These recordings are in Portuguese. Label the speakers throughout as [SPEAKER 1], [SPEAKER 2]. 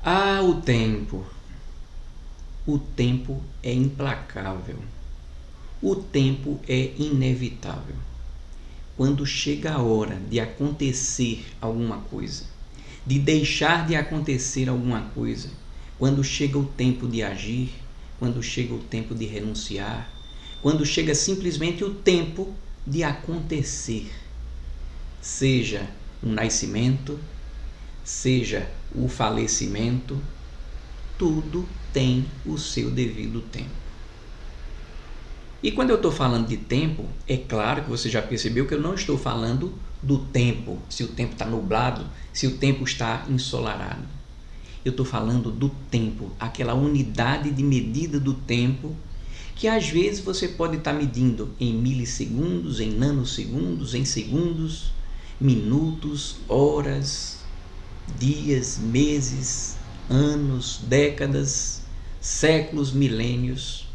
[SPEAKER 1] Ah, o tempo. O tempo é implacável. O tempo é inevitável. Quando chega a hora de acontecer alguma coisa, de deixar de acontecer alguma coisa, quando chega o tempo de agir, quando chega o tempo de renunciar, quando chega simplesmente o tempo de acontecer, seja um nascimento, seja o falecimento, tudo tem o seu devido tempo. E quando eu estou falando de tempo, é claro que você já percebeu que eu não estou falando do tempo, se o tempo está nublado, se o tempo está ensolarado. Eu estou falando do tempo, aquela unidade de medida do tempo que às vezes você pode estar medindo em milissegundos, em nanosegundos, em segundos, minutos, horas, dias, meses, anos, décadas, séculos, milênios.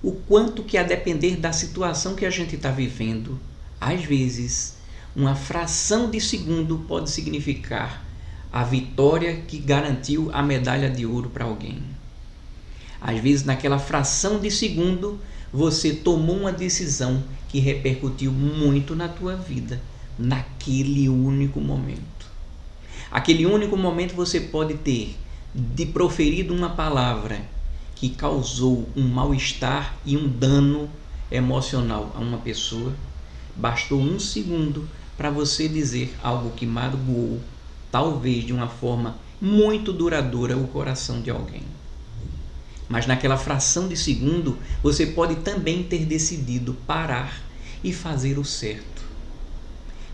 [SPEAKER 1] O quanto que, a depender da situação que a gente está vivendo, às vezes uma fração de segundo pode significar a vitória que garantiu a medalha de ouro para alguém. Às vezes, naquela fração de segundo, você tomou uma decisão que repercutiu muito na tua vida, naquele único momento. Aquele único momento você pode ter de proferido uma palavra que causou um mal-estar e um dano emocional a uma pessoa. Bastou um segundo para você dizer algo que magoou, talvez de uma forma muito duradoura, o coração de alguém. Mas naquela fração de segundo, você pode também ter decidido parar e fazer o certo.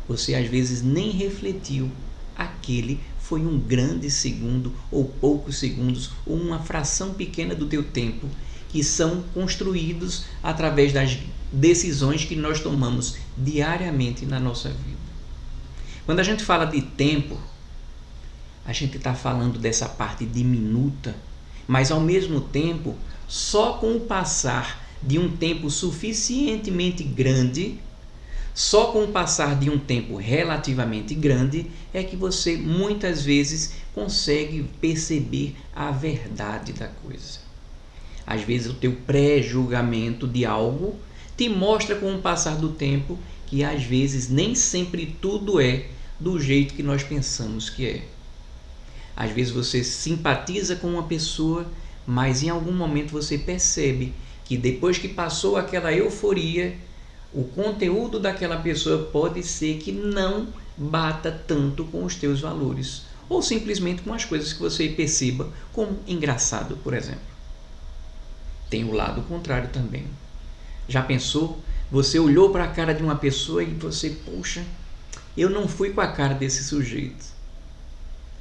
[SPEAKER 1] Você às vezes nem refletiu. Aquele foi um grande segundo, ou poucos segundos, ou uma fração pequena do teu tempo, que são construídos através das decisões que nós tomamos diariamente na nossa vida. Quando a gente fala de tempo, a gente está falando dessa parte diminuta, mas ao mesmo tempo, só com o passar de um tempo suficientemente grande, só com o passar de um tempo relativamente grande, é que você muitas vezes consegue perceber a verdade da coisa. Às vezes o teu pré-julgamento de algo te mostra com o passar do tempo que às vezes nem sempre tudo é do jeito que nós pensamos que é. Às vezes você simpatiza com uma pessoa, mas em algum momento você percebe que depois que passou aquela euforia, o conteúdo daquela pessoa pode ser que não bata tanto com os teus valores, ou simplesmente com as coisas que você perceba como engraçado, por exemplo. Tem o lado contrário também. Já pensou? Você olhou para a cara de uma pessoa e você, poxa, eu não fui com a cara desse sujeito.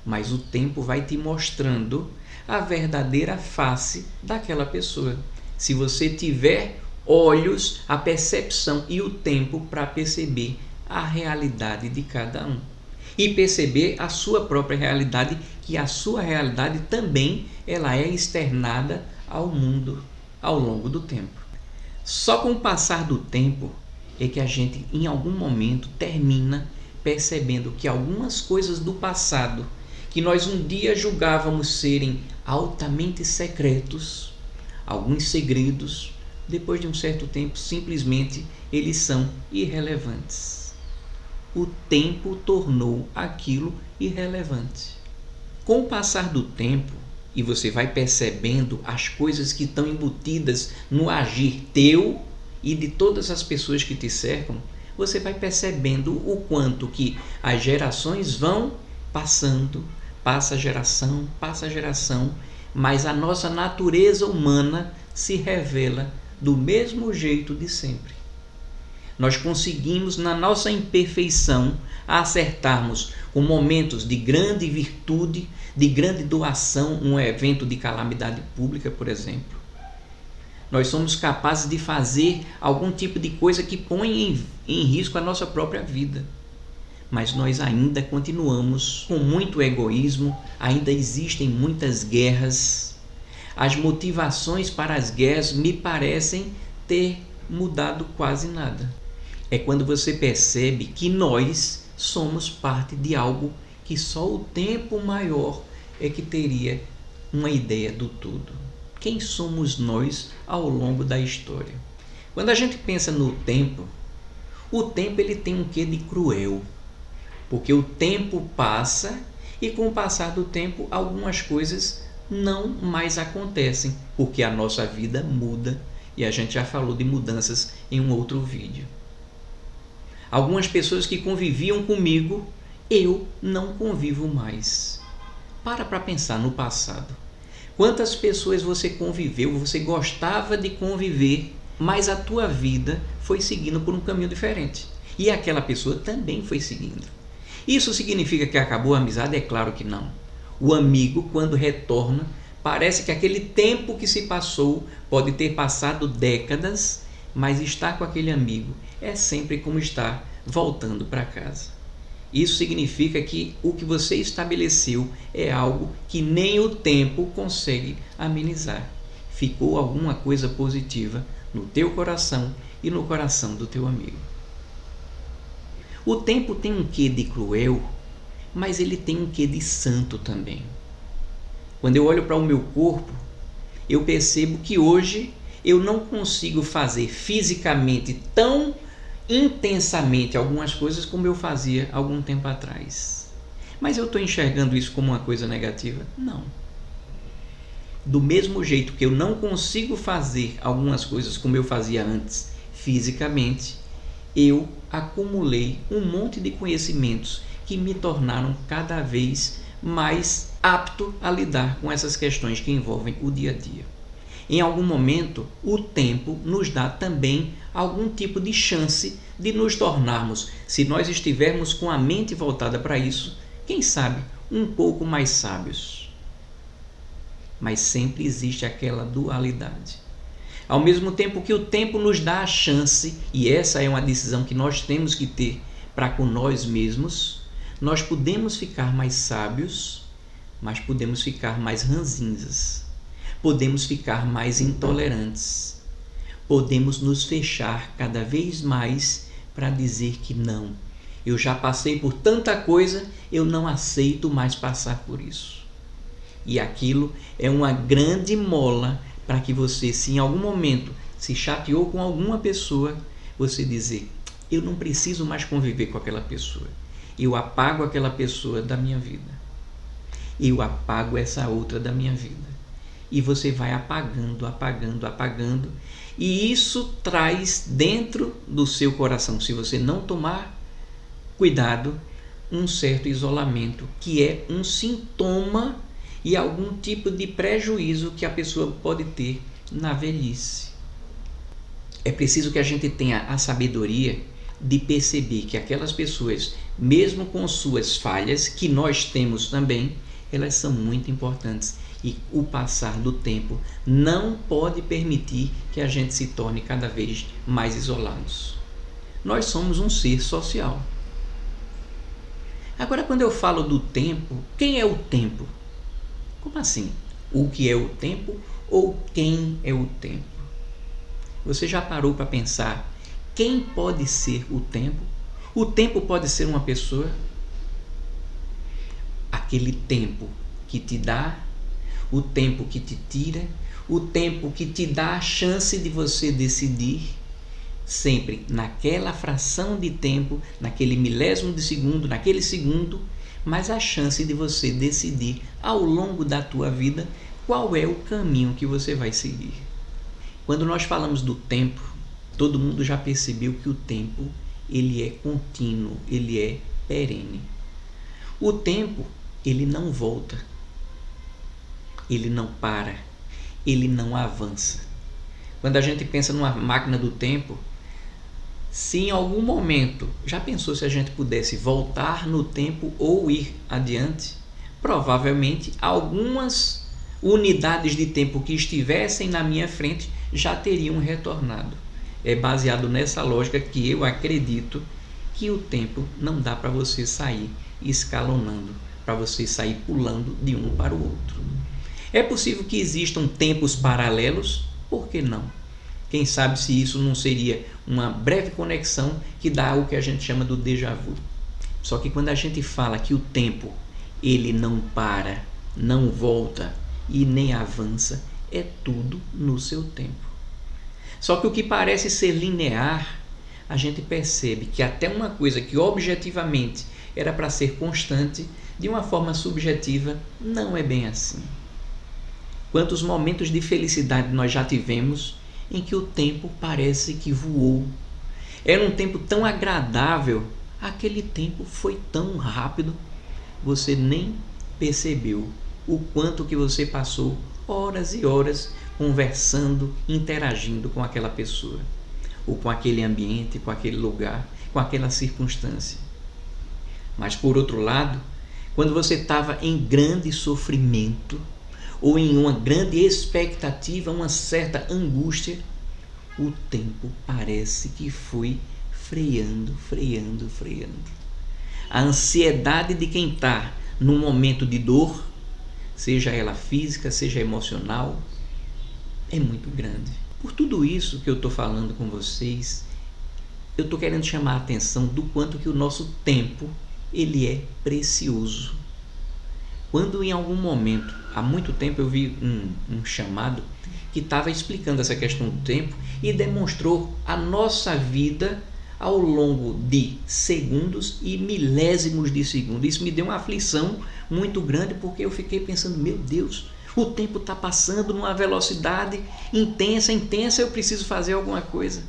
[SPEAKER 1] Mas o tempo vai te mostrando a verdadeira face daquela pessoa. Se você tiver olhos, a percepção e o tempo para perceber a realidade de cada um. E perceber a sua própria realidade, que a sua realidade também ela é externada ao mundo ao longo do tempo. Só com o passar do tempo é que a gente, em algum momento, termina percebendo que algumas coisas do passado, que nós um dia julgávamos serem altamente secretos, alguns segredos, depois de um certo tempo, simplesmente eles são irrelevantes. O tempo tornou aquilo irrelevante. Com o passar do tempo, e você vai percebendo as coisas que estão embutidas no agir teu e de todas as pessoas que te cercam, você vai percebendo o quanto que as gerações vão passando, passa geração, mas a nossa natureza humana se revela do mesmo jeito de sempre. Nós conseguimos, na nossa imperfeição, acertarmos com momentos de grande virtude, de grande doação, um evento de calamidade pública, por exemplo. Nós somos capazes de fazer algum tipo de coisa que põe em risco a nossa própria vida. Mas nós ainda continuamos com muito egoísmo, ainda existem muitas guerras. As motivações para as guerras me parecem ter mudado quase nada. É quando você percebe que nós somos parte de algo que só o tempo maior é que teria uma ideia do todo. Quem somos nós ao longo da história? Quando a gente pensa no tempo, o tempo ele tem um quê de cruel, porque o tempo passa e com o passar do tempo algumas coisas não mais acontecem, porque a nossa vida muda e a gente já falou de mudanças em um outro vídeo. Algumas pessoas que conviviam comigo, eu não convivo mais. Para pensar no passado. Quantas pessoas você conviveu, você gostava de conviver, mas a tua vida foi seguindo por um caminho diferente. E aquela pessoa também foi seguindo. Isso significa que acabou a amizade? É claro que não. O amigo, quando retorna, parece que aquele tempo que se passou pode ter passado décadas, mas estar com aquele amigo é sempre como estar voltando para casa. Isso significa que o que você estabeleceu é algo que nem o tempo consegue amenizar. Ficou alguma coisa positiva no teu coração e no coração do teu amigo. O tempo tem um quê de cruel, mas ele tem um quê de santo também. Quando eu olho para o meu corpo, eu percebo que hoje eu não consigo fazer fisicamente tão intensamente algumas coisas como eu fazia algum tempo atrás. Mas eu estou enxergando isso como uma coisa negativa? Não. Do mesmo jeito que eu não consigo fazer algumas coisas como eu fazia antes fisicamente, eu acumulei um monte de conhecimentos que me tornaram cada vez mais apto a lidar com essas questões que envolvem o dia a dia. Em algum momento, o tempo nos dá também algum tipo de chance de nos tornarmos, se nós estivermos com a mente voltada para isso, quem sabe, um pouco mais sábios. Mas sempre existe aquela dualidade. Ao mesmo tempo que o tempo nos dá a chance, e essa é uma decisão que nós temos que ter para com nós mesmos, nós podemos ficar mais sábios, mas podemos ficar mais ranzinzas. Podemos ficar mais intolerantes. Podemos nos fechar cada vez mais para dizer que não. Eu já passei por tanta coisa, eu não aceito mais passar por isso. E aquilo é uma grande mola para que você, se em algum momento se chateou com alguma pessoa, você dizer, eu não preciso mais conviver com aquela pessoa. Eu apago aquela pessoa da minha vida. Eu apago essa outra da minha vida. E você vai apagando, apagando, apagando. E isso traz dentro do seu coração, se você não tomar cuidado, um certo isolamento, que é um sintoma e algum tipo de prejuízo que a pessoa pode ter na velhice. É preciso que a gente tenha a sabedoria de perceber que aquelas pessoas, mesmo com suas falhas, que nós temos também, elas são muito importantes. E o passar do tempo não pode permitir que a gente se torne cada vez mais isolados. Nós somos um ser social. Agora, quando eu falo do tempo, quem é o tempo? Como assim? O que é o tempo ou quem é o tempo? Você já parou para pensar quem pode ser o tempo? O tempo pode ser uma pessoa? Aquele tempo que te dá, o tempo que te tira, o tempo que te dá a chance de você decidir, sempre naquela fração de tempo, naquele milésimo de segundo, naquele segundo, mas a chance de você decidir ao longo da tua vida qual é o caminho que você vai seguir. Quando nós falamos do tempo, todo mundo já percebeu que o tempo ele é contínuo, ele é perene. O tempo ele não volta. Ele não para, ele não avança. Quando a gente pensa numa máquina do tempo, se em algum momento, já pensou se a gente pudesse voltar no tempo ou ir adiante? Provavelmente algumas unidades de tempo que estivessem na minha frente já teriam retornado. É baseado nessa lógica que eu acredito que o tempo não dá para você sair escalonando, para você sair pulando de um para o outro. É possível que existam tempos paralelos? Por que não? Quem sabe se isso não seria uma breve conexão que dá o que a gente chama do déjà vu. Só que quando a gente fala que o tempo ele não para, não volta e nem avança, é tudo no seu tempo. Só que o que parece ser linear, a gente percebe que até uma coisa que objetivamente era para ser constante, de uma forma subjetiva, não é bem assim. Quantos momentos de felicidade nós já tivemos em que o tempo parece que voou. Era um tempo tão agradável, aquele tempo foi tão rápido, você nem percebeu o quanto que você passou horas e horas conversando, interagindo com aquela pessoa, ou com aquele ambiente, com aquele lugar, com aquela circunstância. Mas por outro lado, quando você estava em grande sofrimento, ou em uma grande expectativa, uma certa angústia, o tempo parece que foi freando. A ansiedade de quem está num momento de dor, seja ela física, seja emocional, é muito grande. Por tudo isso que eu estou falando com vocês, eu estou querendo chamar a atenção do quanto que o nosso tempo ele é precioso. Quando em algum momento, há muito tempo, eu vi um chamado que estava explicando essa questão do tempo e demonstrou a nossa vida ao longo de segundos e milésimos de segundo. Isso me deu uma aflição muito grande, porque eu fiquei pensando, meu Deus, o tempo está passando numa velocidade intensa, eu preciso fazer alguma coisa.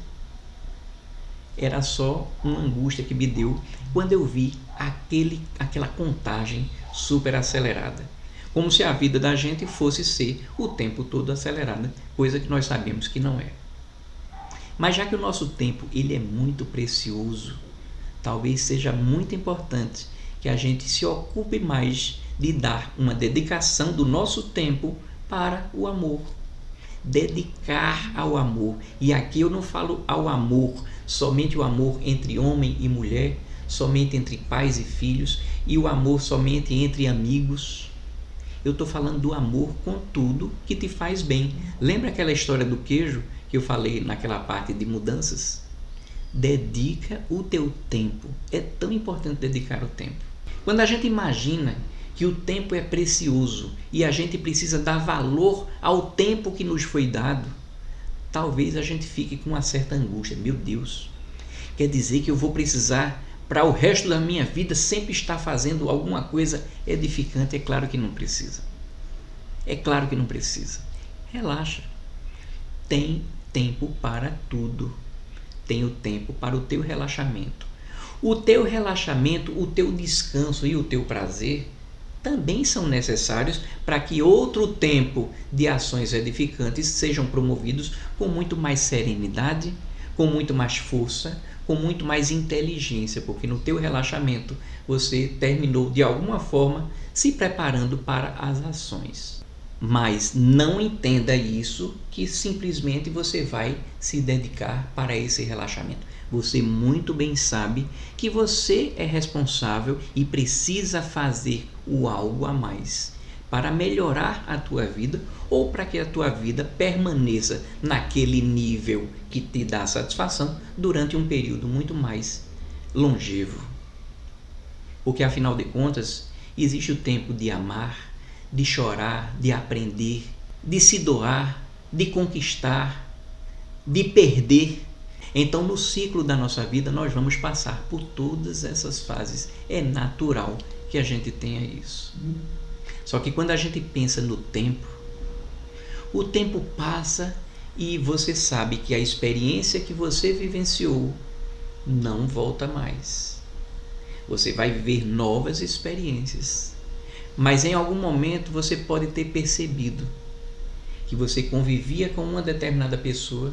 [SPEAKER 1] Era só uma angústia que me deu quando eu vi aquela contagem super acelerada. Como se a vida da gente fosse ser o tempo todo acelerada, coisa que nós sabemos que não é. Mas já que o nosso tempo ele é muito precioso, talvez seja muito importante que a gente se ocupe mais de dar uma dedicação do nosso tempo para o amor. Dedicar ao amor. E aqui eu não falo ao amor, somente o amor entre homem e mulher, somente entre pais e filhos, e o amor somente entre amigos. Eu estou falando do amor com tudo que te faz bem. Lembra aquela história do queijo que eu falei naquela parte de mudanças? Dedica o teu tempo. É tão importante dedicar o tempo. Quando a gente imagina que o tempo é precioso e a gente precisa dar valor ao tempo que nos foi dado, talvez a gente fique com uma certa angústia. Meu Deus, quer dizer que eu vou precisar, para o resto da minha vida, sempre estar fazendo alguma coisa edificante? É claro que não precisa. É claro que não precisa. Relaxa. Tem tempo para tudo. Tem o tempo para o teu relaxamento. O teu relaxamento, o teu descanso e o teu prazer também são necessários para que outro tempo de ações edificantes sejam promovidos com muito mais serenidade, com muito mais força, com muito mais inteligência, porque no teu relaxamento você terminou de alguma forma se preparando para as ações. Mas não entenda isso que simplesmente você vai se dedicar para esse relaxamento. Você muito bem sabe que você é responsável e precisa fazer o algo a mais para melhorar a tua vida ou para que a tua vida permaneça naquele nível que te dá satisfação durante um período muito mais longevo. Porque afinal de contas, existe o tempo de amar, de chorar, de aprender, de se doar, de conquistar, de perder. Então, no ciclo da nossa vida, nós vamos passar por todas essas fases. É natural que a gente tenha isso. Só que quando a gente pensa no tempo, o tempo passa e você sabe que a experiência que você vivenciou não volta mais. Você vai viver novas experiências. Mas em algum momento você pode ter percebido que você convivia com uma determinada pessoa,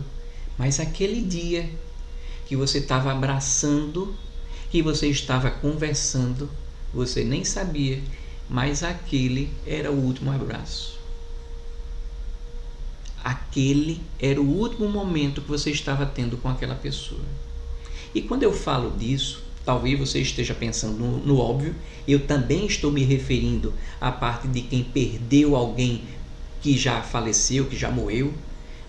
[SPEAKER 1] mas aquele dia que você estava abraçando, que você estava conversando, você nem sabia, mas aquele era o último abraço. Aquele era o último momento que você estava tendo com aquela pessoa. E quando eu falo disso, talvez você esteja pensando no óbvio, eu também estou me referindo à parte de quem perdeu alguém que já faleceu, que já morreu.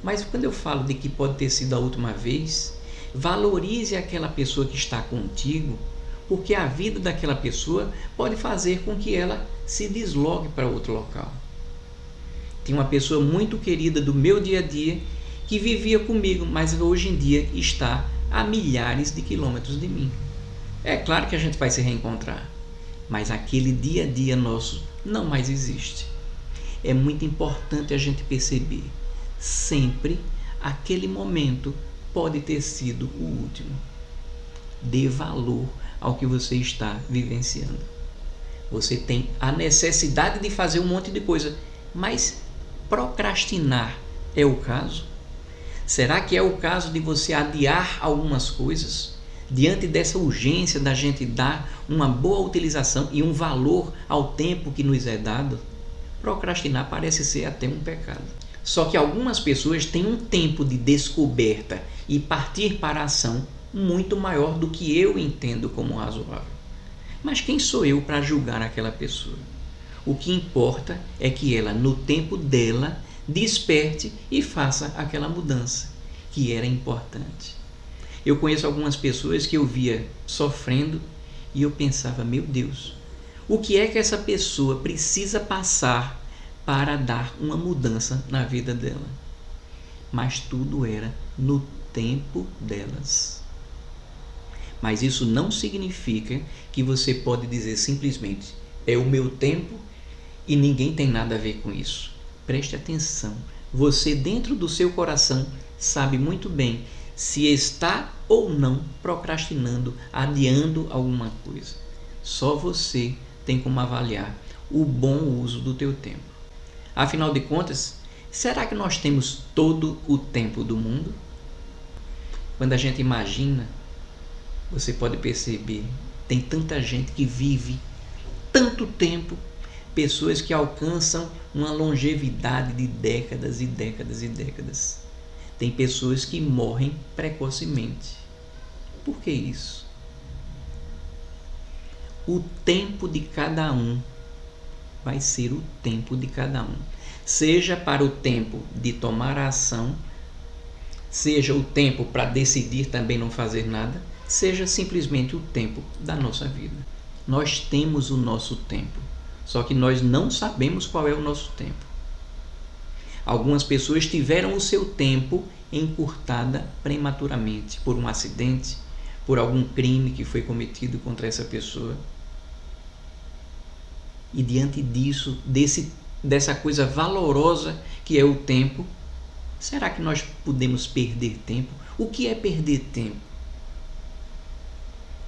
[SPEAKER 1] Mas quando eu falo de que pode ter sido a última vez, valorize aquela pessoa que está contigo porque a vida daquela pessoa pode fazer com que ela se desloque para outro local. Tem uma pessoa muito querida do meu dia a dia que vivia comigo, mas hoje em dia está a milhares de quilômetros de mim. É claro que a gente vai se reencontrar, mas aquele dia a dia nosso não mais existe. É muito importante a gente perceber, sempre aquele momento pode ter sido o último. Dê valor ao que você está vivenciando. Você tem a necessidade de fazer um monte de coisa, mas procrastinar é o caso? Será que é o caso de você adiar algumas coisas? Diante dessa urgência da gente dar uma boa utilização e um valor ao tempo que nos é dado, procrastinar parece ser até um pecado. Só que algumas pessoas têm um tempo de descoberta e partir para a ação muito maior do que eu entendo como razoável. Mas quem sou eu para julgar aquela pessoa? O que importa é que ela, no tempo dela, desperte e faça aquela mudança que era importante. Eu conheço algumas pessoas que eu via sofrendo e eu pensava, meu Deus, o que é que essa pessoa precisa passar para dar uma mudança na vida dela? Mas tudo era no tempo delas. Mas isso não significa que você pode dizer simplesmente, é o meu tempo e ninguém tem nada a ver com isso. Preste atenção, você dentro do seu coração sabe muito bem se está ou não procrastinando, adiando alguma coisa. Só você tem como avaliar o bom uso do teu tempo. Afinal de contas, será que nós temos todo o tempo do mundo? Quando a gente imagina, você pode perceber, tem tanta gente que vive tanto tempo, pessoas que alcançam uma longevidade de décadas e décadas e décadas. Tem pessoas que morrem precocemente. Por que isso? O tempo de cada um vai ser o tempo de cada um. Seja para o tempo de tomar a ação, seja o tempo para decidir também não fazer nada, seja simplesmente o tempo da nossa vida. Nós temos o nosso tempo, só que nós não sabemos qual é o nosso tempo. Algumas pessoas tiveram o seu tempo encurtada prematuramente por um acidente, por algum crime que foi cometido contra essa pessoa. E diante disso, dessa coisa valorosa que é o tempo, será que nós podemos perder tempo? O que é perder tempo?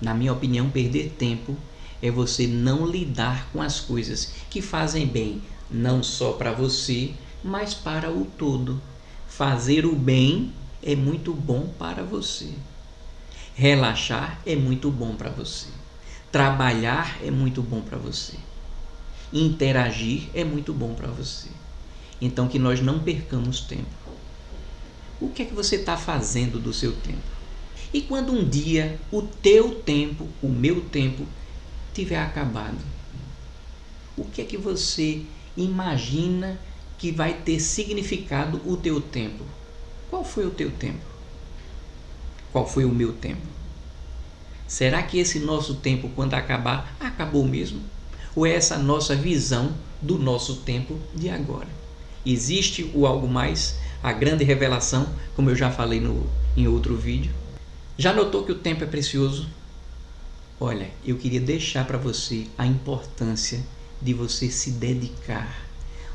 [SPEAKER 1] Na minha opinião, perder tempo é você não lidar com as coisas que fazem bem, não só para você, mas para o todo. Fazer o bem é muito bom para você. Relaxar é muito bom para você. Trabalhar é muito bom para você. Interagir é muito bom para você. Então que nós não percamos tempo. O que é que você está fazendo do seu tempo? E quando um dia o teu tempo, o meu tempo, tiver acabado, o que é que você imagina que vai ter significado o teu tempo? Qual foi o teu tempo? Qual foi o meu tempo? Será que esse nosso tempo, quando acabar, acabou mesmo? Ou é essa nossa visão do nosso tempo de agora? Existe o algo mais, a grande revelação, como eu já falei em outro vídeo? Já notou que o tempo é precioso? Olha, eu queria deixar para você a importância de você se dedicar.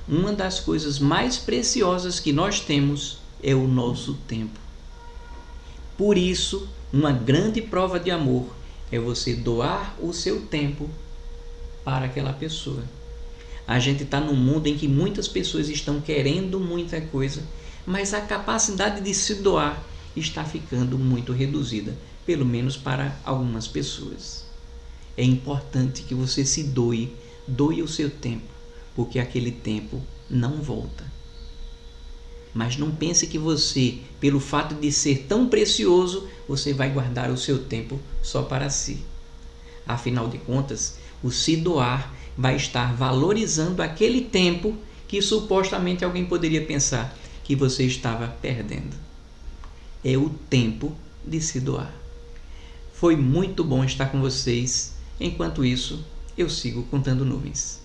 [SPEAKER 1] Uma das coisas mais preciosas que nós temos é o nosso tempo. Por isso, uma grande prova de amor é você doar o seu tempo para aquela pessoa. A gente está num mundo em que muitas pessoas estão querendo muita coisa, mas a capacidade de se doar está ficando muito reduzida, pelo menos para algumas pessoas. É importante que você se doe o seu tempo, porque aquele tempo não volta. Mas não pense que você, pelo fato de ser tão precioso, você vai guardar o seu tempo só para si. Afinal de contas, o se doar vai estar valorizando aquele tempo que supostamente alguém poderia pensar que você estava perdendo. É o tempo de se doar. Foi muito bom estar com vocês. Enquanto isso, eu sigo contando nuvens.